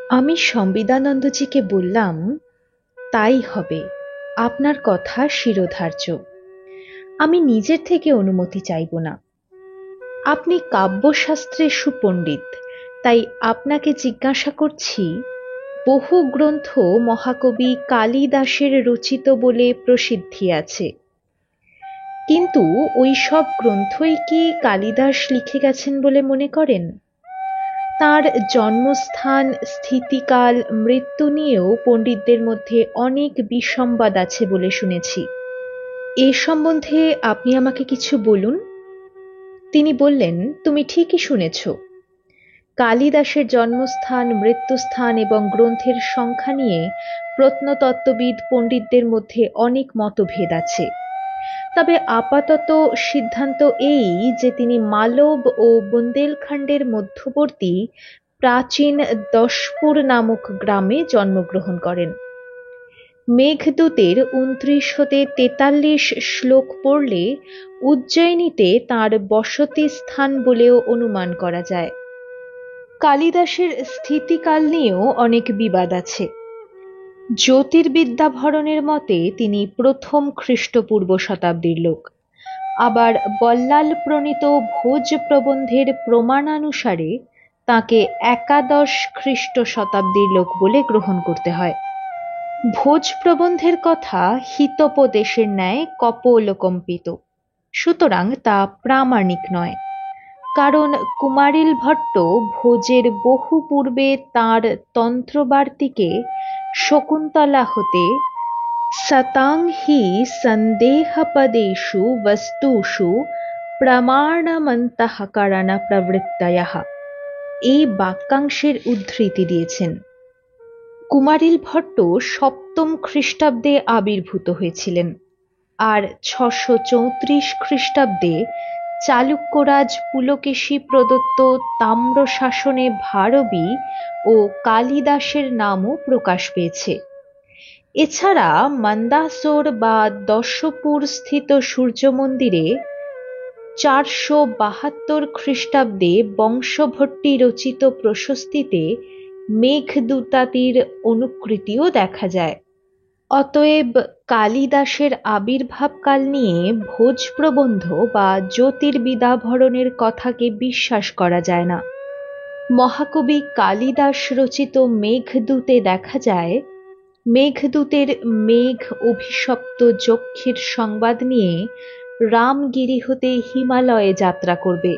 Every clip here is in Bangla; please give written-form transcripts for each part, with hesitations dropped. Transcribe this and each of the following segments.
আমি সম্বিদানন্দজিকে বললাম, তাই হবে, আপনার কথা শিরোধার্য। আমি নিজের থেকে অনুমতি চাইব না। আপনি কাব্যশাস্ত্রে সুপণ্ডিত, তাই আপনাকে জিজ্ঞাসা করছি, বহু গ্রন্থ মহাকবি কালিদাসের রচিত বলে প্রসিদ্ধি আছে, কিন্তু ওই সব গ্রন্থই কি কালিদাস লিখে গেছেন বলে মনে করেন? তাঁর জন্মস্থান, স্থিতিকাল, মৃত্যু নিয়েও পণ্ডিতদের মধ্যে অনেক বিসম্বাদ আছে বলে শুনেছি। এ সম্বন্ধে আপনি আমাকে কিছু বলুন। তিনি বললেন, তুমি ঠিকই শুনেছ। কালিদাসের জন্মস্থান, মৃত্যুস্থান এবং গ্রন্থের সংখ্যা নিয়ে প্রত্নতত্ত্ববিদ পণ্ডিতদের মধ্যে অনেক মতভেদ আছে। তবে আপাতত সিদ্ধান্ত এই যে তিনি মালব ও বুন্দেলখণ্ডের মধ্যবর্তী প্রাচীন দশপুর নামক গ্রামে জন্মগ্রহণ করেন। মেঘদূতের ২৯ হতে ৪৩ শ্লোক পড়লে উজ্জয়িনীতে তাঁর বসতি স্থান বলেও অনুমান করা যায়। কালিদাসের স্থিতিকাল নিয়েও অনেক বিবাদ আছে। জ্যোতির্বিদ্যাভরণের মতে তিনি প্রথম খ্রিস্টপূর্ব শতাব্দীর লোক। আবার বল্লাল প্রণীত ভোজ প্রবন্ধের প্রমাণানুসারে তাঁকে একাদশ খ্রিস্ট শতাব্দীর লোক বলে গ্রহণ করতে হয়। ভোজ প্রবন্ধের কথা হিতোপদেশের ন্যায় কপোলকম্পিত, সুতরাং তা প্রামাণিক নয়। কারণ কুমারিল ভট্ট ভোজের বহু পূর্বে তাঁর তন্ত্রবার্তিকে শকুন্তলা হতে সতাং হি সন্দেহপদেষু বস্তুষু প্রমাণমন্তঃকরণ প্রবৃত্তয়ঃ এই বাক্যাংশের উদ্ধৃতি দিয়েছেন। কুমারিল ভট্ট সপ্তম খ্রিস্টাব্দে আবির্ভূত হয়েছিলেন, আর ৬৩৪ খ্রিস্টাব্দে চালুক্যরাজ পুলকেশী প্রদত্ত তাম্রশাসনে ভারবী ও কালিদাসের নামও প্রকাশ পেয়েছে। এছাড়া মন্দাসোর বা দশপুর স্থিত সূর্য মন্দিরে ৪৭২ খ্রিস্টাব্দে বংশভট্টি রচিত প্রশস্তিতে মেঘদূতাদির অনুকৃতিও দেখা যায়। অতএব কালিদাসের আবির্ভাবকাল নিয়ে ভোজ প্রবন্ধ বা জ্যোতির্বিদাভরণের কথাকে বিশ্বাস করা যায় না। মহাকবি কালিদাস রচিত মেঘদূতে দেখা যায়, মেঘদূতের মেঘ অভিশপ্ত যক্ষের সংবাদ নিয়ে রামগিরি হতে হিমালয়ে যাত্রা করবে।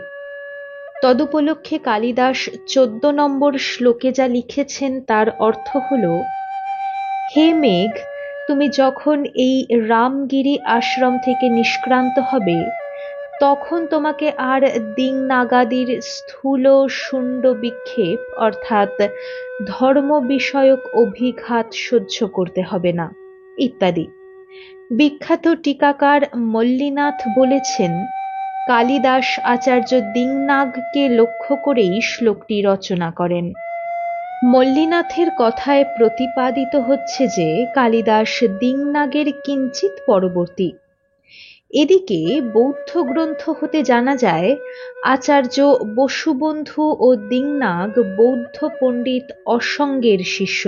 তদুপলক্ষে কালিদাস ১৪ নম্বর শ্লোকে যা লিখেছেন তার অর্থ হল, হে মেঘ, তুমি যখন এই রামগিরি আশ্রম থেকে নিষ্ক্রান্ত হবে, তখন তোমাকে আর দিংনাগাদির স্থূল শুণ্ড বিক্ষেপ অর্থাৎ ধর্ম বিষয়ক অভিঘাত সহ্য করতে হবে না, ইত্যাদি। বিখ্যাত টিকাকার মল্লিনাথ বলেছেন, কালিদাস আচার্য দিংনাগকে লক্ষ্য করেই শ্লোকটি রচনা করেন। মল্লিনাথের কথায় প্রতিপাদিত হচ্ছে যে কালিদাস দিংনাগের কিঞ্চিত পরবর্তী। এদিকে বৌদ্ধ গ্রন্থ হতে জানা যায়, আচার্য বসুবন্ধু ও দিংনাগ বৌদ্ধ পণ্ডিত অসঙ্গের শিষ্য।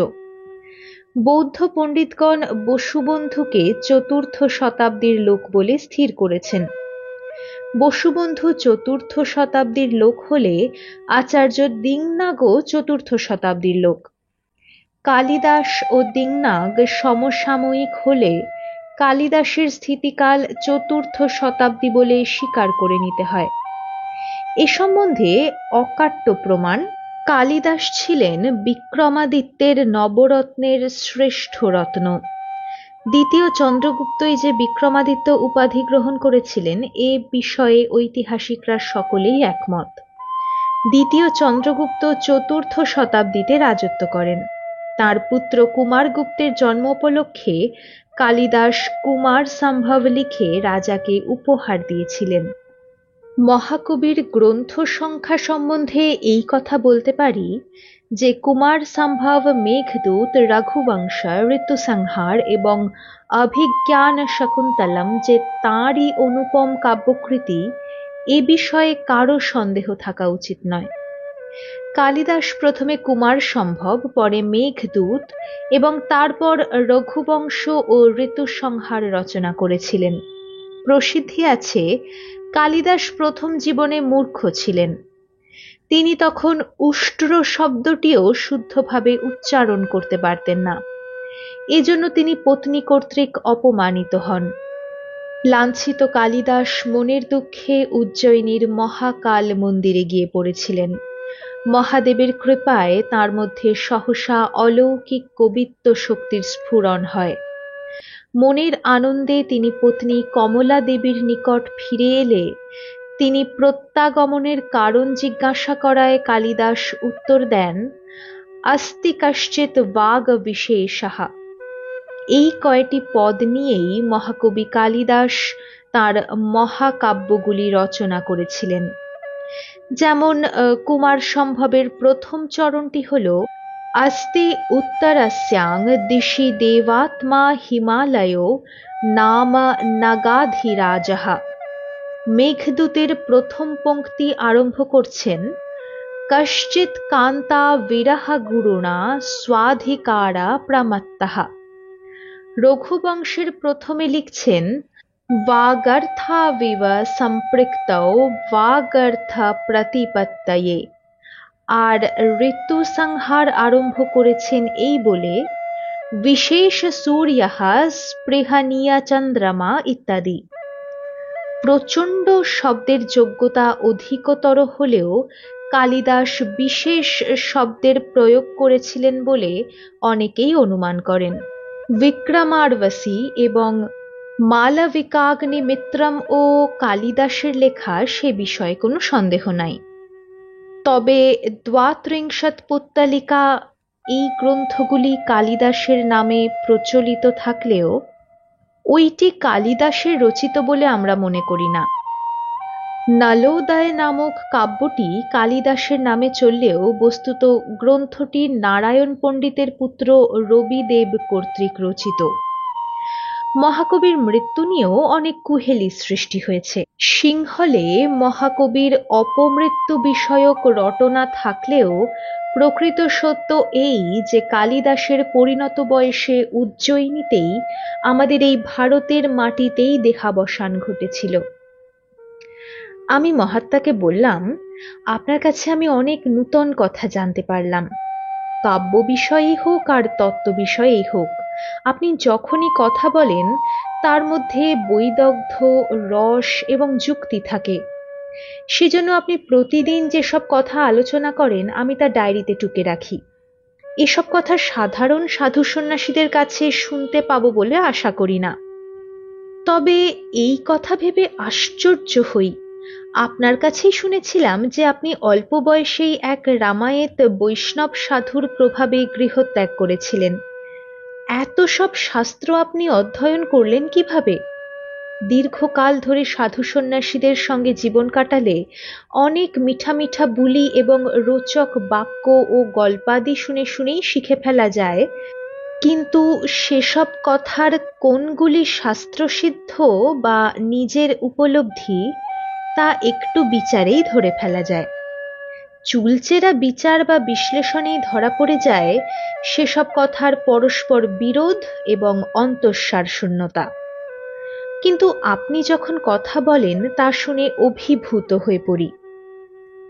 বৌদ্ধ পণ্ডিতগণ বসুবন্ধুকে ৪র্থ শতাব্দীর লোক বলে স্থির করেছেন। বসুবন্ধু ৪র্থ শতাব্দীর লোক হলে আচার্য দিংনাগও ৪র্থ শতাব্দীর লোক। কালিদাস ও দিংনাগ সমসাময়িক হলে কালিদাসের স্থিতিকাল ৪র্থ শতাব্দী বলে স্বীকার করে নিতে হয়। এ সম্বন্ধে অকাট্য প্রমাণ, কালিদাস ছিলেন বিক্রমাদিত্যের নবরত্নের শ্রেষ্ঠ রত্ন। দ্বিতীয় চন্দ্রগুপ্তই যে বিক্রমাদিত্য উপাধি গ্রহণ করেছিলেন এ বিষয়ে ঐতিহাসিকরা সকলেই একমত। দ্বিতীয় চন্দ্রগুপ্ত ৪র্থ শতাব্দীতে রাজত্ব করেন। তাঁর পুত্র কুমারগুপ্তের জন্ম উপলক্ষে কালিদাস কুমার সম্ভব লিখে রাজাকে উপহার দিয়েছিলেন। মহাকবির গ্রন্থ সংখ্যা সম্বন্ধে এই কথা বলতে পারি যে কুমার সম্ভব, মেঘদূত, রঘুবংশ, ঋতুসংহার এবং অভিজ্ঞান শকুন্তলম যে তাঁরই অনুপম কাব্যকৃতি, এ বিষয়ে কারো সন্দেহ থাকা উচিত নয়। কালিদাস প্রথমে কুমার সম্ভব, পরে মেঘদূত এবং তারপর রঘুবংশ ও ঋতুসংহার রচনা করেছিলেন। প্রসিদ্ধি আছে কালিদাস প্রথম জীবনে মূর্খ ছিলেন। তিনি তখন উষ্ট্র শব্দটিও শুদ্ধভাবে উচ্চারণ করতে পারতেন না। এজন্য তিনি পত্নী কর্তৃক অপমানিত হন। লাঞ্ছিত কালিদাস মনের দুঃখে উজ্জয়িনীর মহাকাল মন্দিরে গিয়ে পড়েছিলেন। মহাদেবের কৃপায় তার মধ্যে সহসা অলৌকিক কবিত্ব শক্তির স্ফুরণ হয়। মনের আনন্দে তিনি পত্নী কমলা দেবীর নিকট ফিরে এলে তিনি প্রত্যাগমনের কারণ জিজ্ঞাসা করায় কালিদাস উত্তর দেন, আস্তি কশ্চিৎ বাগ বিশেষঃ। এই কয়টি পদ নিয়েই মহাকবি কালিদাস তাঁর মহাকাব্যগুলি রচনা করেছিলেন। যেমন কুমার সম্ভবের প্রথম চরণটি হল, আস্তি উত্তরস্যাং দিশি দেবাত্মা হিমালয়ো নাম নাগাধিরাজঃ। মেঘদূতের প্রথম পংক্তি আরম্ভ করছেন, কশ্চিৎ কান্তা বিরহ গুরুণা স্বাধিকারা প্রমত্তঃ। রঘুবংশের প্রথমে লিখছেন, বাগর্থাবিব সম্পৃক্তৌ বাগর্থ প্রতিপত্তয়ে। আর ঋতুসংহার আরম্ভ করেছেন এই বলে, বিশেষ সূর্যঃ স্পৃহণীয় চন্দ্রমা ইত্যাদি। প্রচণ্ড শব্দের যোগ্যতা অধিকতর হলেও কালিদাস বিশেষ শব্দের প্রয়োগ করেছিলেন বলে অনেকেই অনুমান করেন। বিক্রমার্বসী এবং মালবিকাগ্নিমিত্রম ও কালিদাসের লেখা, সে বিষয়ে কোনো সন্দেহ নাই। তবে দ্বাত্রিংশৎ পুত্তলিকা এই গ্রন্থগুলি কালিদাসের নামে প্রচলিত থাকলেও ওইটি কালিদাসের রচিত বলে আমরা মনে করি না। নলোদয় নামক কাব্যটি কালিদাসের নামে চললেও বস্তুত গ্রন্থটি নারায়ণ পণ্ডিতের পুত্র রবিদেব কর্তৃক রচিত। মহাকবির মৃত্যু নিয়েও অনেক কুহেলি সৃষ্টি হয়েছে। সিংহলে মহাকবির অপমৃত্যু বিষয়ক রটনা থাকলেও প্রকৃত সত্য এই যে কালিদাসের পরিণত বয়সে উজ্জয়িনীতেই, আমাদের এই ভারতের মাটিতেই দেহাবসান ঘটেছিল। আমি মহাত্মাকে বললাম, আপনার কাছে আমি অনেক নূতন কথা জানতে পারলাম। কাব্য বিষয়েই হোক আর তত্ত্ব বিষয়েই হোক, আপনি যখনই কথা বলেন তার মধ্যে বৈদগ্ধ্য, রস এবং যুক্তি থাকে। সেজন্য আপনি প্রতিদিন যেসব কথা আলোচনা করেন আমি তা ডায়েরিতে টুকে রাখি। এসব কথা সাধারণ সাধু সন্ন্যাসীদের কাছে শুনতে পাবো বলে আশা করি না। তবে এই কথা ভেবে আশ্চর্য হই, আপনার কাছেই শুনেছিলাম যে আপনি অল্প বয়সেই এক রামায়েত বৈষ্ণব সাধুর প্রভাবে গৃহত্যাগ করেছিলেন। এত সব শাস্ত্র আপনি অধ্যয়ন করলেন কিভাবে? দীর্ঘকাল ধরে সাধু সন্ন্যাসীদের সঙ্গে জীবন কাটালে অনেক মিঠা মিঠা বুলি এবং রোচক বাক্য ও গল্পাদি শুনে শুনেই শিখে ফেলা যায়, কিন্তু সেসব কথার কোনগুলি শাস্ত্রসিদ্ধ বা নিজের উপলব্ধি তা একটু বিচারেই ধরে ফেলা যায়। চুলচেরা বিচার বা বিশ্লেষণেই ধরা পড়ে যায় সেসব কথার পরস্পর বিরোধ এবং অন্তঃসার শূন্যতা। কিন্তু আপনি যখন কথা বলেন তা শুনে অভিভূত হয়ে পড়ি।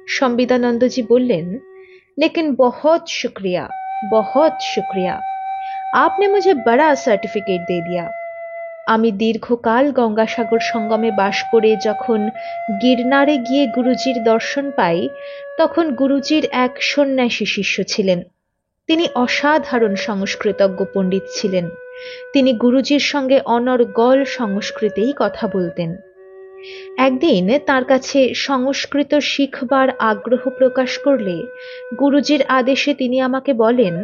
সম্বিদানন্দজি বললেন, लेकिन बहुत शुक्रिया, बहुत शुक्रिया, आपने मुझे बड़ा सर्टिफिकेट दे दिया। আমি দীর্ঘকাল গঙ্গাসাগর সঙ্গমে বাস করে যখন গিরনারে গিয়ে গুরুজির দর্শন পাই, তখন গুরুজির এক সন্ন্যাসী শিষ্য ছিলেন। তিনি অসাধারণ সংস্কৃতজ্ঞ পণ্ডিত ছিলেন। তিনি গুরুজির সঙ্গে অনর্গল সংস্কৃতেই কথা বলতেন। একদিন তার কাছে সংস্কৃত শিখবার আগ্রহ প্রকাশ করলে গুরুজির আদেশে তিনি আমাকে বলেন,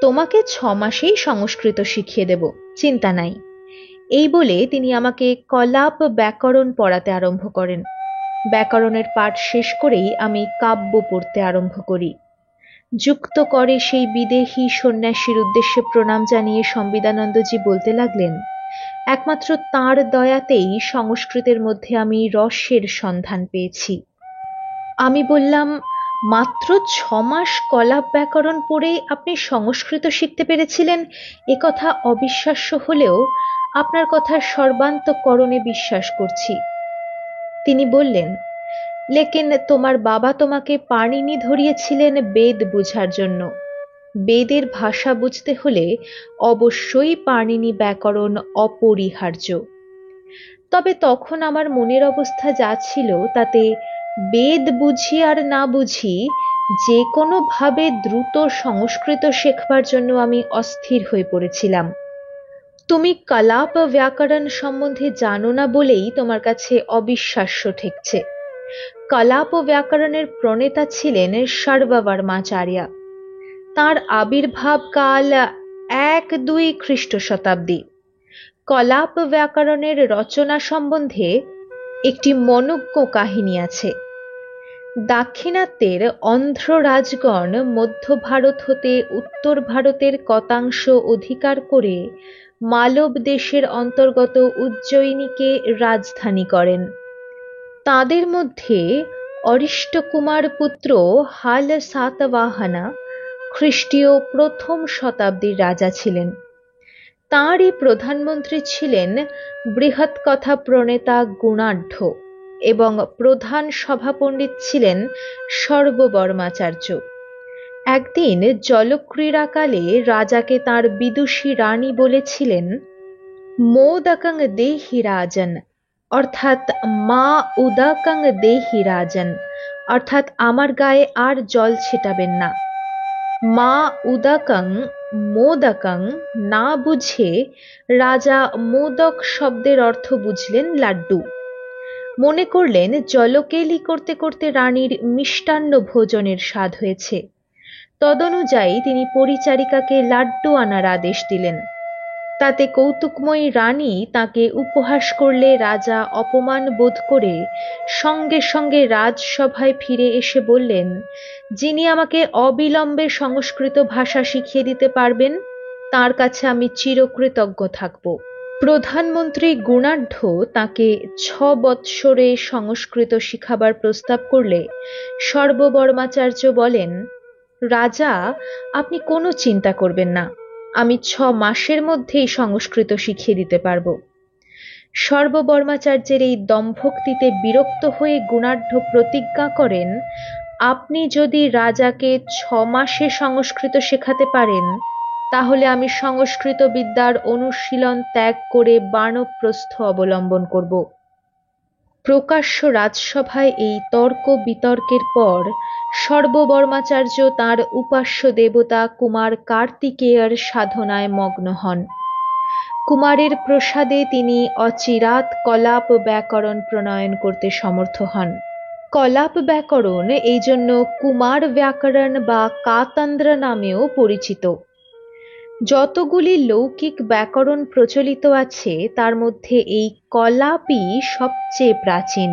তোমাকে 6 মাসেই সংস্কৃত শিখিয়ে দেব, চিন্তা নাই। এই বলে তিনি আমাকে কলাপ ব্যাকরণ পড়াতে আরম্ভ করেন। ব্যাকরণের পাঠ শেষ করেই আমি কাব্য পড়তে আরম্ভ করি। যুক্ত করে সেই বিদেহী সন্ন্যাসীর উদ্দেশ্যে প্রণাম জানিয়ে সম্বিদানন্দজি বলতে লাগলেন, একমাত্র তাঁর দয়াতেই সংস্কৃতের মধ্যে আমি রসের সন্ধান পেয়েছি। আমি বললাম, মাত্র 6 মাস কলাপ ব্যাকরণ পড়েই আপনি সংস্কৃত শিখতে পেরেছিলেন, একথা অবিশ্বাস্য হলেও আপনার কথার সর্বান্তঃকরণে বিশ্বাস করছি। তিনি বললেন, লেকিন তোমার বাবা তোমাকে পাণিনি ধরিয়েছিলেন বেদ বুঝার জন্য। বেদের ভাষা বুঝতে হলে অবশ্যই পাণিনি ব্যাকরণ অপরিহার্য। তবে তখন আমার মনের অবস্থা যা ছিল তাতে বেদ বুঝি আর না বুঝি যে কোনোভাবে দ্রুত সংস্কৃত শেখবার জন্য আমি অস্থির হয়ে পড়েছিলাম। তুমি কলাপ ব্যাকরণ সম্বন্ধে জানো না বলেই তোমার কাছে অবিশ্বাস্য ঠেকছে। কলাপ ব্যাকরণের প্রণেতা ছিলেন সর্ববর্মাচার্য। তাঁর আবির্ভাব কাল 1-2 খ্রিস্ট শতাব্দী। কলাপ ব্যাকরণের রচনা সম্বন্ধে একটি মনোজ্ঞ কাহিনী আছে। দাক্ষিণাত্যের অন্ধ্র রাজগণ মধ্য ভারত হতে উত্তর ভারতের কতাংশ অধিকার করে মালব দেশের অন্তর্গত উজ্জয়িনীকে রাজধানী করেন। তাদের মধ্যে অরিষ্টকুমার পুত্র হাল সাতবাহনা খ্রিস্টীয় প্রথম শতাব্দীর রাজা ছিলেন। তাঁরই প্রধানমন্ত্রী ছিলেন বৃহৎকথা প্রণেতা গুণাঢ্য এবং প্রধান সভাপণ্ডিত ছিলেন সর্ববর্মাচার্য। একদিন জলক্রীড়াকালে রাজাকে তাঁর বিদুষী রানী বলেছিলেন, মোদকং দেহি রাজন, অর্থাৎ মা উদকং দেহি রাজন, অর্থাৎ আমার গায়ে আর জল ছিটাবেন না। মা উদকং মোদকং না বুঝে রাজা মোদক শব্দের অর্থ বুঝলেন লাড্ডু। মনে করলেন জলকেলি করতে করতে রানীর মিষ্টান্ন ভোজনের স্বাদ হয়েছে। তদনুযায়ী তিনি পরিচারিকাকে লাড্ডু আনার আদেশ দিলেন। তাতে কৌতুকময়ী রানী তাকে উপহাস করলে রাজা অপমান বোধ করে সঙ্গে সঙ্গে রাজসভায় ফিরে এসে বললেন, যিনি আমাকে অবিলম্বে সংস্কৃত ভাষা শিখিয়ে দিতে পারবেন তার কাছে আমি চিরকৃতজ্ঞ থাকব। প্রধানমন্ত্রী গুণাঢ্য তাকে 6 বৎসরে সংস্কৃত শিখাবার প্রস্তাব করলে সর্ববর্মাচার্য বলেন, রাজা, আপনি কোনো চিন্তা করবেন না, আমি 6 মাসের মধ্যেই সংস্কৃত শিখিয়ে দিতে পারব। সর্ববর্মাচার্যের এই দম্ভোক্তিতে বিরক্ত হয়ে গুণাঢ্য প্রতিজ্ঞা করেন, আপনি যদি রাজাকে 6 মাসে সংস্কৃত শেখাতে পারেন তাহলে আমি সংস্কৃত বিদ্যার অনুশীলন ত্যাগ করে বানপ্রস্থ অবলম্বন করব। প্রকাশ্য রাজসভায় এই তর্ক বিতর্কের পর সর্ববর্মাচার্য তাঁর উপাস্য দেবতা কুমার কার্তিকেয়র সাধনায় মগ্ন হন। কুমারের প্রসাদে তিনি অচিরাৎ কলাপ ব্যাকরণ প্রণয়ন করতে সমর্থ হন। কলাপ ব্যাকরণ এই জন্য কুমার ব্যাকরণ বা কাতন্দ্র নামেও পরিচিত। যতগুলি লৌকিক ব্যাকরণ প্রচলিত আছে তার মধ্যে এই কলাপই সবচেয়ে প্রাচীন।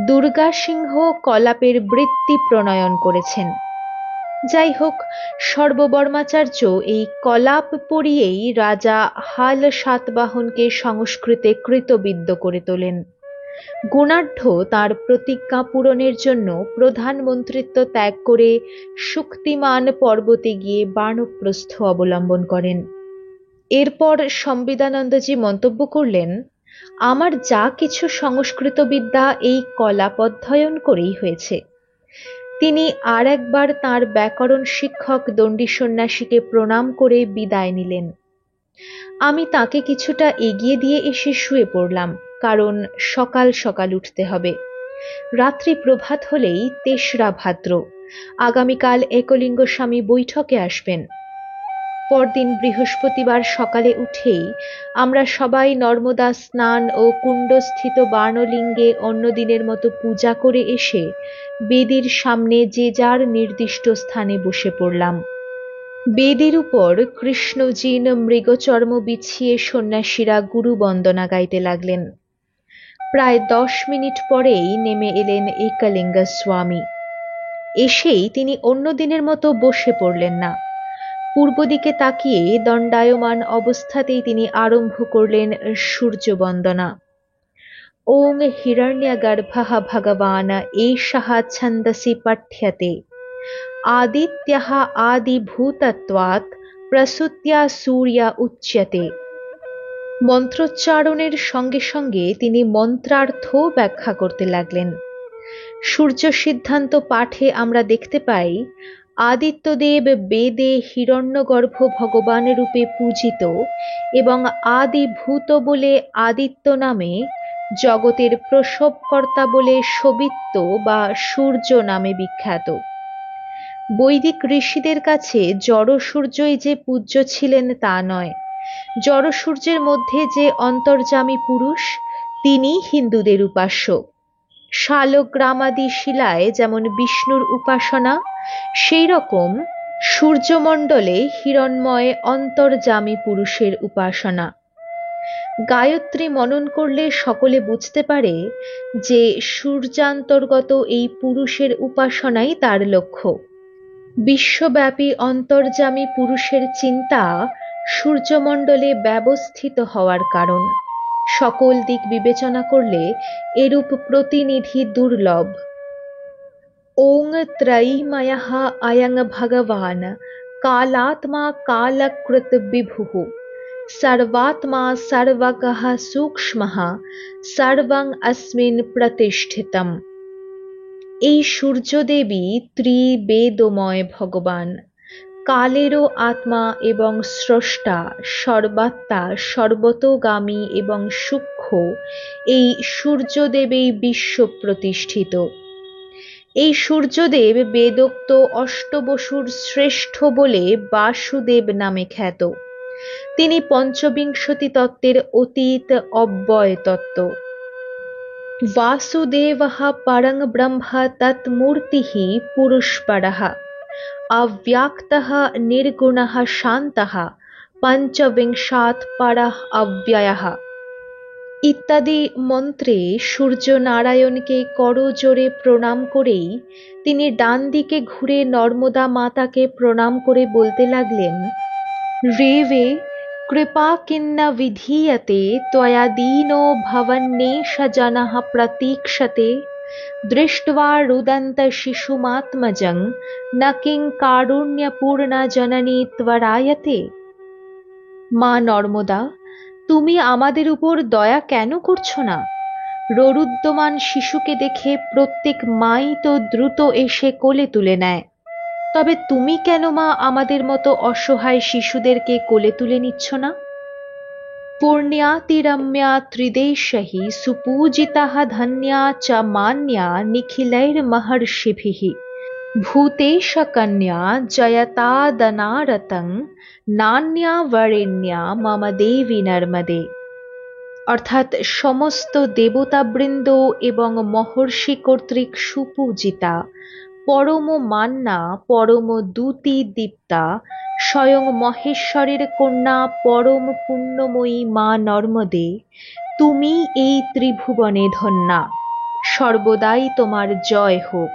দুর্গা সিংহ কলাপের বৃত্তি প্রণয়ন করেছেন। যাই হোক, সর্ববর্মাচার্য এই কলাপ পড়িয়েই রাজা হাল সাতবাহনকে সংস্কৃতে কৃতবিদ্য করে তোলেন। গুণাঢ্য তাঁর প্রতিজ্ঞা পূরণের জন্য প্রধানমন্ত্রিত্ব ত্যাগ করে শুক্তিমান পর্বতে গিয়ে বানপ্রস্থ অবলম্বন করেন। এরপর সম্বিদানন্দজি মন্তব্য করলেন, আমার যা কিছু সংস্কৃত বিদ্যা এই কলাপ অধ্যয়ন করেই হয়েছে। তিনি আর একবার তাঁর ব্যাকরণ শিক্ষক দণ্ডী সন্ন্যাসীকে প্রণাম করে বিদায় নিলেন। আমি তাকে কিছুটা এগিয়ে দিয়ে এসে শুয়ে পড়লাম, কারণ সকাল সকাল উঠতে হবে। রাত্রি প্রভাত হলেই 3রা ভাদ্র, আগামীকাল একলিঙ্গ স্বামী বৈঠকে আসবেন। পরদিন বৃহস্পতিবার সকালে উঠেই আমরা সবাই নর্মদা স্নান ও কুণ্ডস্থিত বার্ণলিঙ্গে অন্য দিনের মতো পূজা করে এসে বেদির সামনে যে যার নির্দিষ্ট স্থানে বসে পড়লাম। বেদির উপর কৃষ্ণজিন মৃগচর্ম বিছিয়ে সন্ন্যাসীরা গুরু বন্দনা গাইতে লাগলেন। প্রায় 10 মিনিট পরেই নেমে এলেন একলিঙ্গ স্বামী। এসেই তিনি অন্য দিনের মতো বসে পড়লেন না। পূর্ব দিকে তাকিয়ে দণ্ডায়মান অবস্থাতেই তিনি আরম্ভ করলেন সূর্য বন্দনা। ওং হিরণ্যগর্ভঃ ভগবান এষঃ ছন্দসি পঠ্যতে আদিত্যঃ আদিভূতত্বাৎ প্রসূত্যা সূর্য উচ্যতে। মন্ত্রোচ্চারণের সঙ্গে সঙ্গে তিনি মন্ত্রার্থ ব্যাখ্যা করতে লাগলেন। সূর্য সিদ্ধান্ত পাঠে আমরা দেখতে পাই, আদিত্যদেব বেদে হিরণ্যগর্ভ ভগবান রূপে পূজিত এবং আদিভূত বলে আদিত্য নামে, জগতের প্রসবকর্তা বলে সবিত্য বা সূর্য নামে বিখ্যাত। বৈদিক ঋষিদের কাছে জড় সূর্যই যে পূজ্য ছিলেন তা নয়, জড় সূর্যের মধ্যে যে অন্তর্যামী পুরুষ, তিনি হিন্দুদের উপাস্য। শালগ্রামাদি শিলায় যেমন বিষ্ণুর উপাসনা, সেই রকম সূর্যমণ্ডলে হিরণ্ময় অন্তর্যামী পুরুষের উপাসনা। গায়ত্রী মনন করলে সকলে বুঝতে পারে যে সূর্যান্তর্গত এই পুরুষের উপাসনাই তার লক্ষ্য। বিশ্বব্যাপী অন্তর্যামী পুরুষের চিন্তা সূর্যমণ্ডলে ব্যবস্থিত হওয়ার কারণ। সকল দিক বিবেচনা করলে এরূপ প্রতিনিধি দুর্লভ। ওং ত্রয়ীময়ঃ অয়ং ভগবান কালাত্মা কালকৃত বিভুঃ সর্বাত্মা সর্বগঃ সূক্ষ্মঃ সর্বং অস্মিন প্রতিষ্ঠিতম। এই সূর্যদেবী ত্রিবেদময় ভগবান, কালেরও আত্মা এবং স্রষ্টা, সর্বাত্মা, সর্বতোগামী এবং সূক্ষ্ম। এই সূর্যদেবই বিশ্ব প্রতিষ্ঠিত। এই সূর্যদেব বেদোক্ত অষ্টবসুর শ্রেষ্ঠ বলে বাসুদেব নামে খ্যাত। তিনি পঞ্চবিংশতি তত্ত্বের অতীত অব্যয় তত্ত্ব। वासुदेवः परं ब्रह्म तत्मूर्तिः पुरुषपरः अव्याक्तः निर्गुणः शान्तः পঞ্চবিংশাৎ পরঃ অব্যয়ঃ ইত্যাদি মন্ত্রে সূর্য নারায়ণকে করজোড়ে প্রণাম করেই তিনি ডান দিকে ঘুরে নর্মদা মাতাকে প্রণাম করে বলতে লাগলেন, রেবে কৃপা কিন্ন বিধীয়তে ত্বয়া দীনো ভবন্যেষ জনঃ প্রতীক্ষতে দৃष्ट्वा রুদন্ত শিশুমাত্মজং ন কিং কারুণ্যপূর্ণা জননী ত্বরায়তে। মা নর্মদা, তুমি আমাদের উপর দয়া কেন করছো না? রোরুদ্যমান শিশুকে দেখে প্রত্যেক মাই তো দ্রুত এসে কোলে তুলে নেয়, তবে তুমি কেন মা আমাদের মতো অসহায় শিশুদেরকে কোলে তুলে নিচ্ছ না? পুণ্যাতিরম্যা ত্রিদেশহি সুপূজিতা ধন্যা চ মান্যা নিখিলৈর্মহর্ষিভিঃ ভূতেশ কন্যা জয়তাদনারতং নান্যা বরেণ্যা মম দেবী নর্মদে। অর্থাৎ সমস্ত দেবতাবৃন্দ এবং মহর্ষি কর্তৃক সুপূজিতা, পরম মান্যা, পরম দ্যুতি দীপ্তা, স্বয়ং মহেশ্বরের কন্যা পরম পুণ্যময়ী মা নর্মদে, তুমি এই ত্রিভুবনে ধন্যা। সর্বদাই তোমার জয় হোক।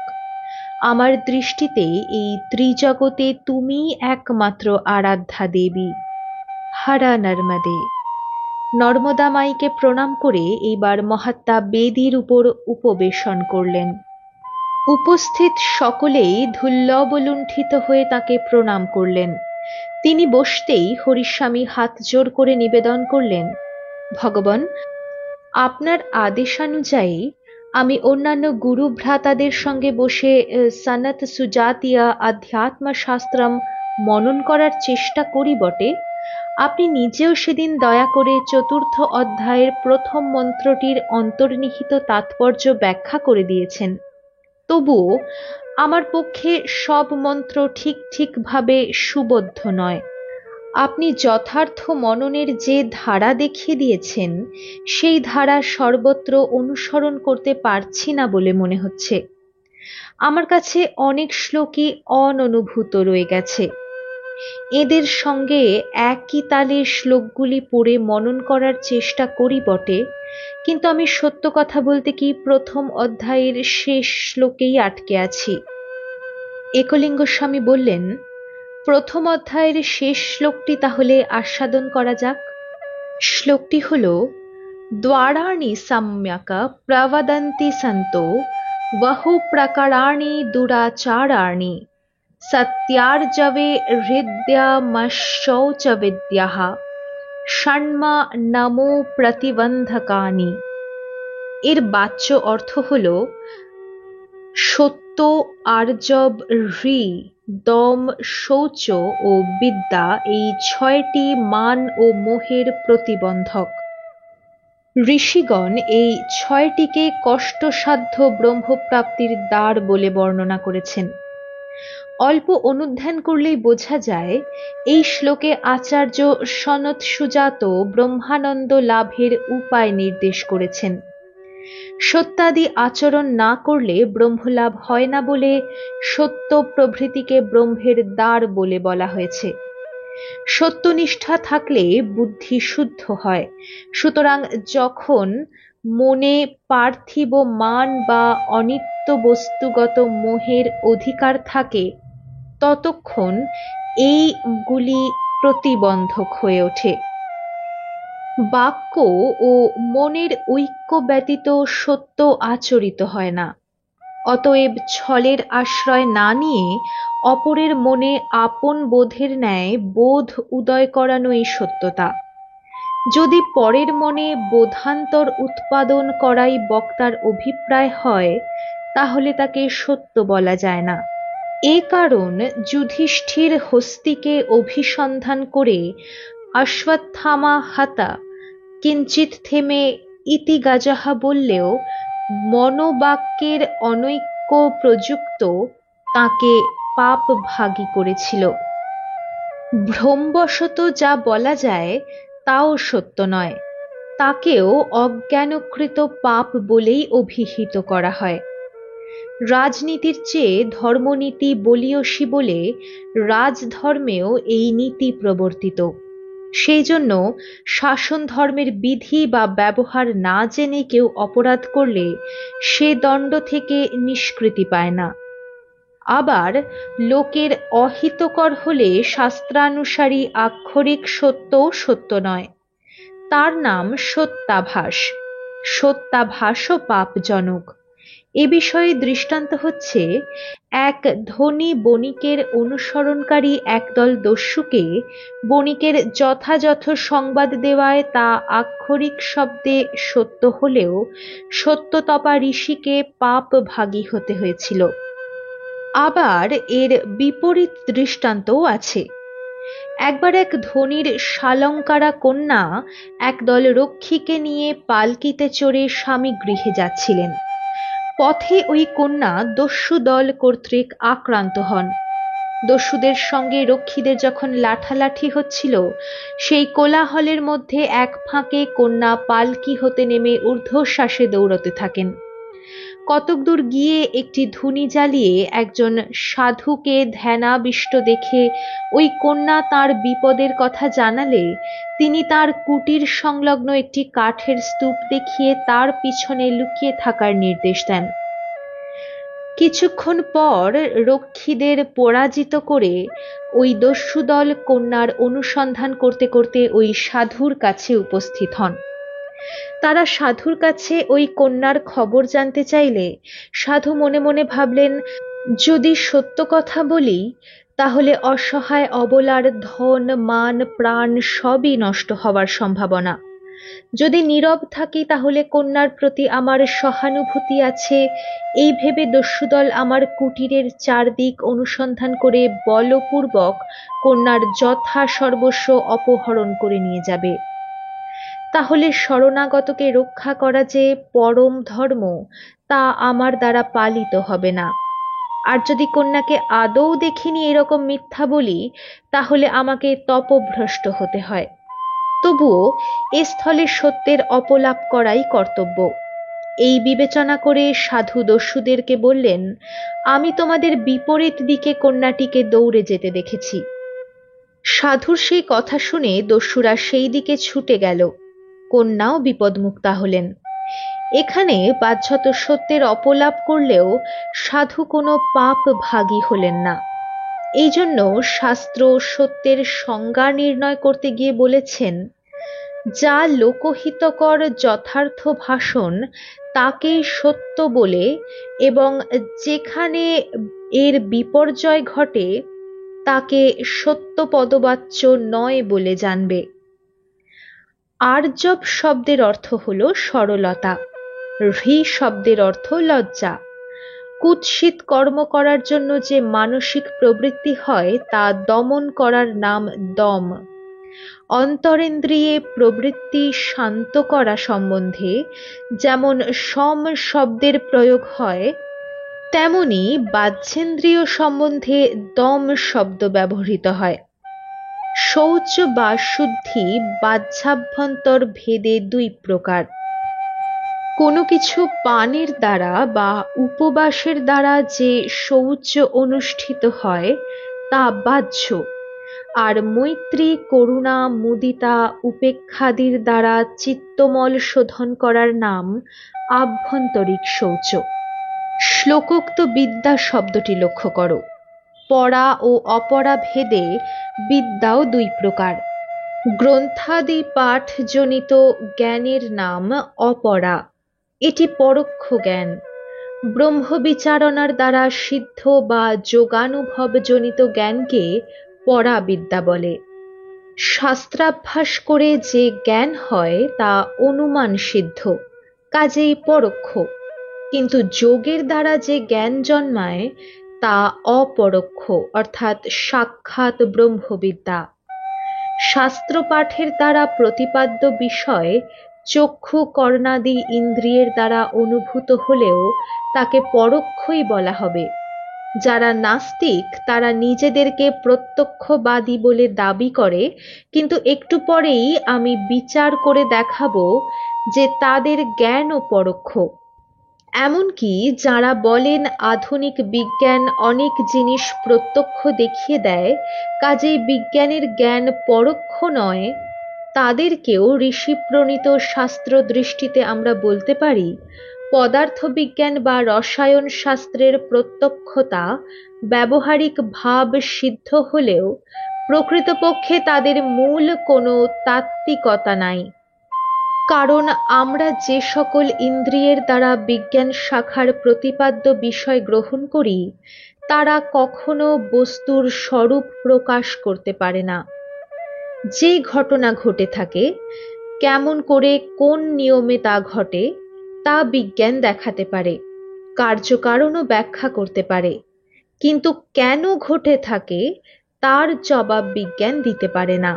আমার দৃষ্টিতে এই ত্রিজগতে তুমি একমাত্র আরাধ্যা দেবী। হরা নর্মদে। নর্মদা মাইকে প্রণাম করে এইবার মহাত্মা বেদীর উপর উপবেশন করলেন। উপস্থিত সকলেই ধুল্লবলুণ্ঠিত হয়ে তাকে প্রণাম করলেন। তিনি বসতেই হরিস্বামী হাত জোর করে নিবেদন করলেন, ভগবান, আপনার আদেশানুযায়ী আমি অন্যান্য গুরু ভ্রাতাদের সঙ্গে বসে সনত সুজাতীয় আধ্যাত্ম শাস্ত্রম মনন করার চেষ্টা করি বটে, আপনি নিজেও সেদিন দয়া করে চতুর্থ অধ্যায়ের প্রথম মন্ত্রটির অন্তর্নিহিত তাৎপর্য ব্যাখ্যা করে দিয়েছেন। তবুও আমার পক্ষে সব মন্ত্র ঠিকভাবে সুবোধ্য নয়। আপনি যথার্থ মননের যে ধারা দেখিয়ে দিয়েছেন, সেই ধারা সর্বত্র অনুসরণ করতে পারছি না বলে মনে হচ্ছে। আমার কাছে অনেক শ্লোকই অননুভূত রয়ে গেছে। এদের সঙ্গে একই তালে শ্লোকগুলি পড়ে মনন করার চেষ্টা করি বটে, কিন্তু আমি সত্য কথা বলতে কি প্রথম অধ্যায়ের শেষ শ্লোকেই আটকে আছি। একলিঙ্গ স্বামী বললেন, প্রথম অধ্যায়ের শেষ শ্লোকটি তাহলে আস্বাদন করা যাক। শ্লোকটি হল, দ্বারাণি সম্যক প্রবদন্তি সন্তো বহু প্রকারাণি দুরাচারাণি সত্যার্জবে হৃদ্যমশৌচ বিদ্যাঃ ষণ্মা নমো প্রতিবন্ধকানি। এর বাচ্য অর্থ হল সত্য, আর্জব, হ্রি, দম, শৌচ ও বিদ্যা এই ছয়টি মান ও মোহের প্রতিবন্ধক। ঋষিগণ এই ছয়টিকে কষ্টসাধ্য ব্রহ্মপ্রাপ্তির দ্বার বলে বর্ণনা করেছেন। অল্প অনুধ্যান করলেই বোঝা যায় এই শ্লোকে আচার্য সনত সুজাত ব্রহ্মানন্দ লাভের উপায় নির্দেশ করেছেন। সত্যাদি আচরণ না করলে ব্রহ্মলাভ হয় না বলে সত্য প্রভৃতিকে ব্রহ্মের দ্বার বলে বলা হয়েছে। সত্যনিষ্ঠা থাকলে বুদ্ধি শুদ্ধ হয়। সুতরাং যখন মনে পার্থিব মান বা অনিত্য বস্তুগত মোহের অধিকার থাকে ততক্ষণ এইগুলি প্রতিবন্ধক হয়ে ওঠে। বাক্য ও মনের ঐক্য ব্যতীত সত্য আচরিত হয় না। অতএব ছলের আশ্রয় না নিয়ে অপরের মনে আপন বোধের ন্যায় বোধ উদয় করানোই সত্যতা। যদি পরের মনে বোধান্তর উৎপাদন করাই বক্তার অভিপ্রায় হয় তাহলে তাকে সত্য বলা যায় না। এ কারণ যুধিষ্ঠির হস্তিকে অভিসন্ধান করে অশ্বত্থামা হতা কিঞ্চিৎ থেমে ইতি গাজাহ বললেও মনোবাক্যের অনৈক্য প্রযুক্ত তাকে পাপ ভাগী করেছিল। ভ্রমবশত যা বলা যায় তাও সত্য নয়, তাকেও অজ্ঞানকৃত পাপ বলেই অভিহিত করা হয়। রাজনীতির চেয়ে ধর্মনীতি বলীয়সী বলে রাজধর্মেও এই নীতি প্রবর্তিত। সেই জন্য শাসন ধর্মের বিধি বা ব্যবহার না জেনে কেউ অপরাধ করলে সে দণ্ড থেকে নিষ্কৃতি পায় না। আবার লোকের অহিতকর হলে শাস্ত্রানুসারী আক্ষরিক সত্যও সত্য নয়, তার নাম সত্যাভাস। সত্যাভাসও পাপজনক। এ বিষয়ে দৃষ্টান্ত হচ্ছে, এক ধনী বণিকের অনুসরণকারী একদল দস্যুকে বণিকের যথাযথ সংবাদ দেওয়ায় তা আক্ষরিক শব্দে সত্য হলেও সত্যতপা ঋষিকে পাপ ভাগী হতে হয়েছিল। আবার এর বিপরীত দৃষ্টান্তও আছে। একবার এক ধনীর শালঙ্কারা কন্যা একদল রক্ষীকে নিয়ে পালকিতে চড়ে স্বামী গৃহে যাচ্ছিলেন। পথে ওই কন্যা দস্যু দল কর্তৃক আক্রান্ত হন। দস্যুদের সঙ্গে রক্ষীদের যখন লাঠালাঠি হচ্ছিল, সেই কোলাহলের মধ্যে এক ফাঁকে কন্যা পালকি হতে নেমে ঊর্ধ্বশ্বাসে দৌড়তে থাকেন। কতক দূর গিয়ে একটি ধুনি জ্বালিয়ে একজন সাধুকে ধ্যানাবিষ্ট দেখে ওই কন্যা তার বিপদের কথা জানালে তিনি তার কুটির সংলগ্ন একটি কাঠের স্তূপ দেখিয়ে তার পিছনে লুকিয়ে থাকার নির্দেশ দেন। কিছুক্ষণ পর রক্ষীদের পরাজিত করে ওই দস্যুদল কন্যার অনুসন্ধান করতে করতে ওই সাধুর কাছে উপস্থিত হন। তারা সাধুর কাছে ওই কন্যার খবর জানতে চাইলে সাধু মনে মনে ভাবলেন, যদি সত্য কথা বলি তাহলে অসহায় অবলার ধন, মান, প্রাণ সবই নষ্ট হওয়ার সম্ভাবনা। যদি নীরব থাকি তাহলে কন্যার প্রতি আমার সহানুভূতি আছে, এই ভেবে দস্যুদল আমার কুটিরের চারদিক অনুসন্ধান করে বলপূর্বক কন্যার যথা সর্বস্ব অপহরণ করে নিয়ে যাবে। তাহলে শরণাগতকে রক্ষা করা যে পরম ধর্ম, তা আমার দ্বারা পালিত হবে না। আর যদি কন্যাকে আদৌ দেখিনি এরকম মিথ্যা বলি তাহলে আমাকে তপভ্রষ্ট হতে হয়। তবুও এ স্থলে সত্যের অপলাপ করাই কর্তব্য। এই বিবেচনা করে সাধু দস্যুদেরকে বললেন, আমি তোমাদের বিপরীত দিকে কন্যাটিকে দৌড়ে যেতে দেখেছি। সাধুর সেই কথা শুনে দস্যুরা সেই দিকে ছুটে গেল। কন্যাও বিপদমুক্তা হলেন। এখানে বাহ্যত সত্যের অপলাপ করলেও সাধু কোনো পাপ ভাগী হলেন না। এই জন্য শাস্ত্র সত্যের সংজ্ঞা নির্ণয় করতে গিয়ে বলেছেন, যা লোকহিতকর যথার্থ ভাষণ তাকেই সত্য বলে এবং যেখানে এর বিপর্যয় ঘটে তাকে সত্য পদবাচ্য নয় বলে জানবে। আর্যব শব্দের অর্থ হল সরলতা, হ্রি শব্দের অর্থ লজ্জা। কুৎসিত কর্ম করার জন্য যে মানসিক প্রবৃত্তি হয় তা দমন করার নাম দম। অন্তরেন্দ্রিয়ে প্রবৃত্তি শান্ত করা সম্বন্ধে যেমন সম শব্দের প্রয়োগ হয়, তেমনি বাহ্যেন্দ্রিয় সম্বন্ধে দম শব্দ ব্যবহৃত হয়। শৌচ বা শুদ্ধি বাহ্যাভ্যন্তর ভেদে দুই প্রকার। কোনো কিছু পানের দ্বারা বা উপবাসের দ্বারা যে শৌচ অনুষ্ঠিত হয় তা বাহ্য, আর মৈত্রী, করুণা, মুদিতা, উপেক্ষাদির দ্বারা চিত্তমল শোধন করার নাম আভ্যন্তরিক শৌচ। শ্লোকোক্ত বিদ্যা শব্দটি লক্ষ্য করো। পড়া ও অপরা ভেদে বিদ্যাও দুই প্রকার। গ্রন্থাদি পাঠজনিত জ্ঞানের নাম অপরা, এটি পরোক্ষ জ্ঞান। ব্রহ্মবিচারণার দ্বারা সিদ্ধ বা যোগানুভবজনিত জ্ঞানকে পরা বিদ্যা বলে। শাস্ত্রাভ্যাস করে যে জ্ঞান হয় তা অনুমান সিদ্ধ, কাজেই পরোক্ষ, কিন্তু যোগের দ্বারা যে জ্ঞান জন্মায় তা অপরোক্ষ অর্থাৎ সাক্ষাৎ ব্রহ্মবিদ্যা। শাস্ত্র পাঠের দ্বারা প্রতিপাদ্য বিষয় চক্ষু কর্ণাদি ইন্দ্রিয়ের দ্বারা অনুভূত হলেও তাকে পরোক্ষই বলা হবে। যারা নাস্তিক তারা নিজেদেরকে প্রত্যক্ষবাদী বলে দাবি করে, কিন্তু একটু পরেই আমি বিচার করে দেখাবো যে তাদের জ্ঞানও পরোক্ষ। এমনকি যারা বলেন আধুনিক বিজ্ঞান অনেক জিনিস প্রত্যক্ষ দেখিয়ে দেয়, কাজেই বিজ্ঞানের জ্ঞান পরোক্ষ নয়, তাদেরকেও ঋষিপ্রণীত শাস্ত্র দৃষ্টিতে আমরা বলতে পারি পদার্থবিজ্ঞান বা রসায়ন শাস্ত্রের প্রত্যক্ষতা ব্যবহারিক ভাব সিদ্ধ হলেও প্রকৃতপক্ষে তাদের মূল কোনো তাত্ত্বিকতা নাই। কারণ আমরা যে সকল ইন্দ্রিয়ের দ্বারা বিজ্ঞান শাখার প্রতিপাদ্য বিষয় গ্রহণ করি তারা কখনো বস্তুর স্বরূপ প্রকাশ করতে পারে না। যে ঘটনা ঘটে থাকে, কেমন করে কোন নিয়মে তা ঘটে তা বিজ্ঞান দেখাতে পারে, কার্যকারণও ব্যাখ্যা করতে পারে, কিন্তু কেন ঘটে থাকে তার জবাব বিজ্ঞান দিতে পারে না।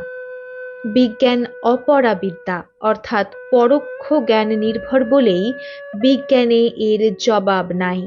বিজ্ঞান অপরা বিদ্যা অর্থাৎ পরোক্ষ জ্ঞান নির্ভর বলেই বিজ্ঞানে এর জবাব নাই।